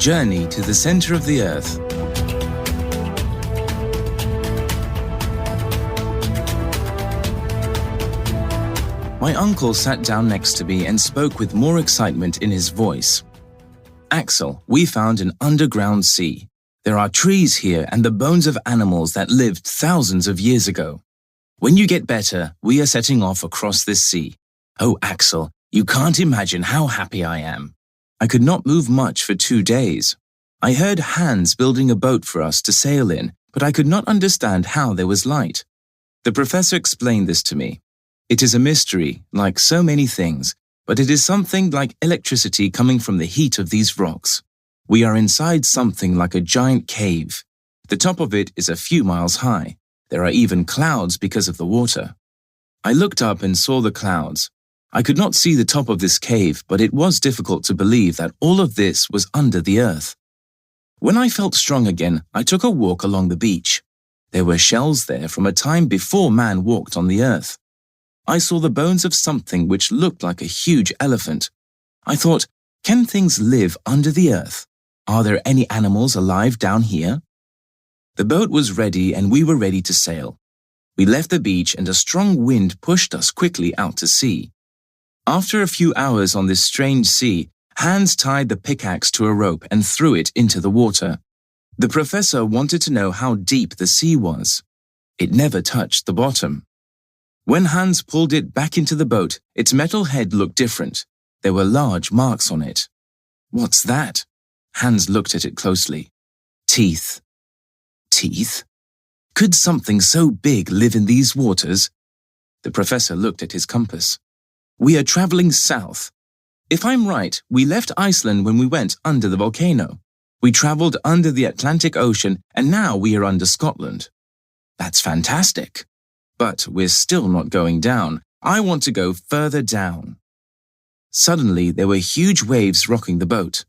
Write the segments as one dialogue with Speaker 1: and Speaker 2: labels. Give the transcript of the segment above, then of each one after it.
Speaker 1: Journey to the Center of the Earth. My uncle sat down next to me and spoke with more excitement in his voice. Axel, we found an underground sea. There are trees here and the bones of animals that lived thousands of years ago. When you get better, we are setting off across this sea. Oh, Axel, you can't imagine how happy I am. I could not move much for 2 days. I heard Hans building a boat for us to sail in, but I could not understand how there was light. The professor explained this to me. It is a mystery, like so many things, but it is something like electricity coming from the heat of these rocks. We are inside something like a giant cave. The top of it is a few miles high. There are even clouds because of the water. I looked up and saw the clouds. I could not see the top of this cave, but it was difficult to believe that all of this was under the earth. When I felt strong again, I took a walk along the beach. There were shells there from a time before man walked on the earth. I saw the bones of something which looked like a huge elephant. I thought, can things live under the earth? Are there any animals alive down here? The boat was ready and we were ready to sail. We left the beach and a strong wind pushed us quickly out to sea. After a few hours on this strange sea, Hans tied the pickaxe to a rope and threw it into the water. The professor wanted to know how deep the sea was. It never touched the bottom. When Hans pulled it back into the boat, its metal head looked different. There were large marks on it. What's that? Hans looked at it closely. Teeth. Teeth? Could something so big live in these waters? The professor looked at his compass. We are traveling south. If I'm right, we left Iceland when we went under the volcano. We traveled under the Atlantic Ocean and now we are under Scotland. That's fantastic. But we're still not going down. I want to go further down. Suddenly, there were huge waves rocking the boat.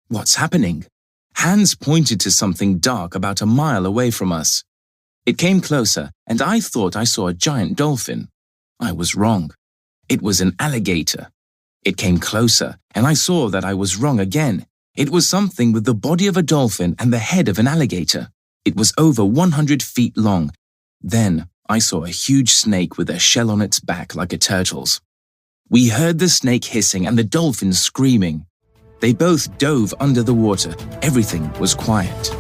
Speaker 1: What's happening? Hans pointed to something dark about a mile away from us. It came closer, and I thought I saw a giant dolphin. I was wrong. It was an alligator. It came closer, and I saw that I was wrong again. It was something with the body of a dolphin and the head of an alligator. It was over 100 feet long. Then I saw a huge snake with a shell on its back like a turtle's. We heard the snake hissing and the dolphin screaming. They both dove under the water. Everything was quiet.